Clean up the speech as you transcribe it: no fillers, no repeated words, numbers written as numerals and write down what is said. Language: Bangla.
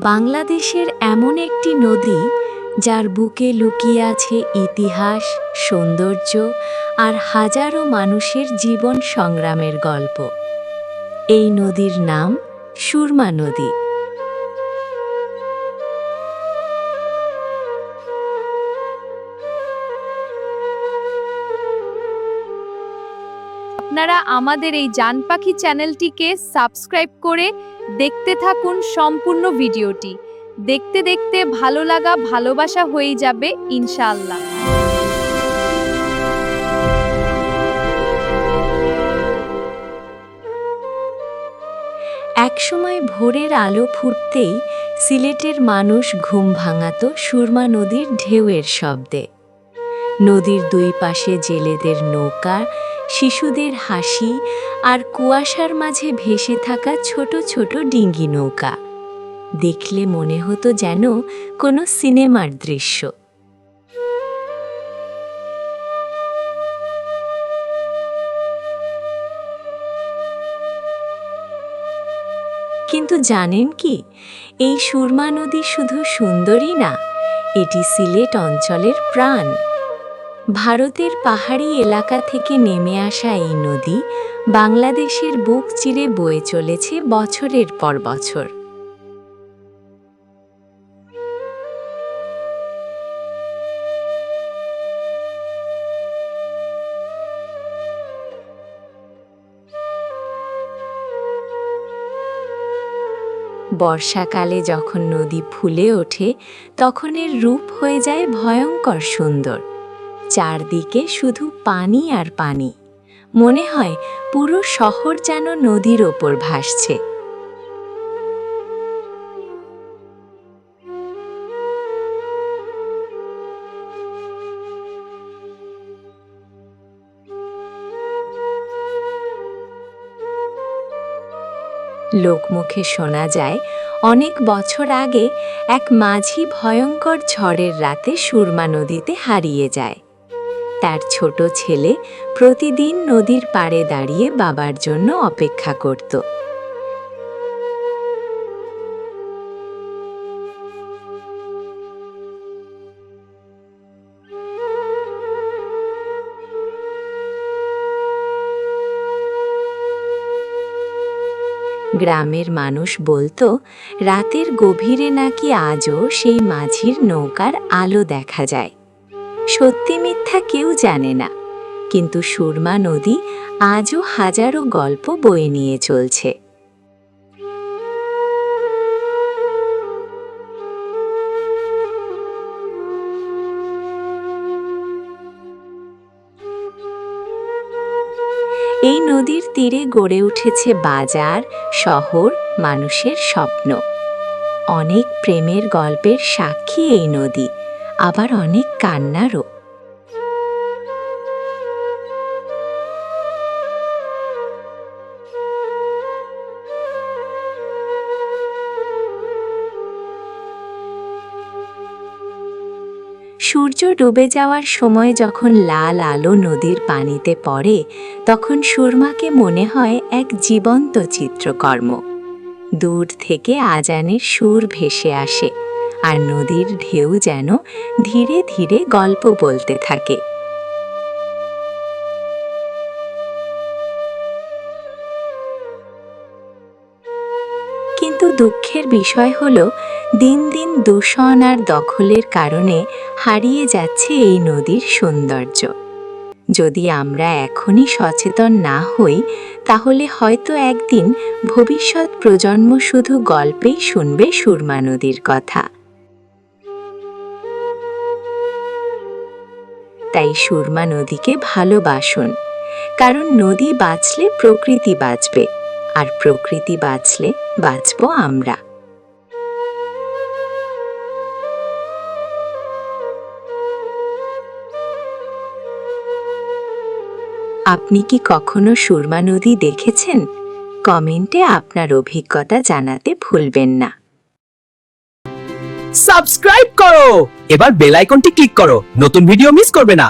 বাংলাদেশের এমন একটি নদী যার বুকে লুকিয়ে আছে ইতিহাস, সৌন্দর্য আর হাজারো মানুষের জীবন সংগ্রামের গল্প। এই নদীর নাম সুরমা নদী। আপনারা আমাদের এই জান পাখি চ্যানেলটিকে সাবস্ক্রাইব করে দেখতে থাকুন সম্পূর্ণ ভিডিওটি। দেখতে দেখতে ভালো লাগা ভালোবাসা হয়ে যাবে ইনশাআল্লাহ। একসময় ভোরের আলো ফুটতেই সিলেটের মানুষ ঘুম ভাঙাতো সুরমা নদীর ঢেউয়ের শব্দে। নদীর দুই পাশে জেলেদের নৌকা, শিশুদের হাসি আর কুয়াশার মাঝে ভেসে থাকা ছোট ছোট ডিঙ্গি নৌকা। দেখলে মনে হতো যেন কোনো সিনেমার দৃশ্য। কিন্তু জানেন কি, এই সুরমা নদী শুধু সুন্দরী না, এটি সিলেট অঞ্চলের প্রাণ। ভারতের পাহাড়ি এলাকা থেকে নেমে আসা এই নদী বাংলাদেশের বুক চিরে বয়ে চলেছে বছরের পর বছর। বর্ষাকালে যখন নদী ফুলে ওঠে, তখন এর রূপ হয়ে যায় ভয়ঙ্কর সুন্দর। চারদিকে শুধু পানি আর পানি, মনে হয় পুরো শহর যেন নদীর ওপর ভাসছে। লোকমুখে শোনা যায়, অনেক বছর আগে এক মাঝি ভয়ঙ্কর ঝড়ের রাতে সুরমা নদীতে হারিয়ে যায়। তার ছোট ছেলে প্রতিদিন নদীর পাড়ে দাঁড়িয়ে বাবার জন্য অপেক্ষা করত। গ্রামের মানুষ বলতো, রাতের গভীরে নাকি আজও সেই মাঝির নৌকার আলো দেখা যায়। সত্যি মিথ্যা কেউ জানে না, কিন্তু সুরমা নদী আজও হাজারো গল্প বয়ে নিয়ে চলছে। এই নদীর তীরে গড়ে উঠেছে বাজার, শহর, মানুষের স্বপ্ন। অনেক প্রেমের গল্পের সাক্ষী এই নদী, আবার অনেক কান্নারও। সূর্য ডুবে যাওয়ার সময় যখন লাল আলো নদীর পানিতে পড়ে, তখন সুরমাকে মনে হয় এক জীবন্ত চিত্রকর্ম। দূর থেকে আজানের সুর ভেসে আসে, আর নদীর ঢেউ যেন ধীরে ধীরে গল্প বলতে থাকে। কিন্তু দুঃখের বিষয় হলো, দিন দিন দূষণ আর দখলের কারণে হারিয়ে যাচ্ছে এই নদীর সৌন্দর্য। যদি আমরা এখনই সচেতন না হই, তাহলে হয়তো একদিন ভবিষ্যৎ প্রজন্ম শুধু গল্পেই শুনবে সুরমা নদীর কথা। তাই সুরমা নদীকে ভালোবাসুন, কারণ নদী বাঁচলে প্রকৃতি বাঁচবে, আর প্রকৃতি বাঁচলে বাঁচব আমরা। আপনি কি কখনো সুরমা নদী দেখেছেন? কমেন্টে আপনার অভিজ্ঞতা জানাতে ভুলবেন না। সাবস্ক্রাইব করো, এবার বেল আইকনটি ক্লিক করো, নতুন ভিডিও মিস করবে না।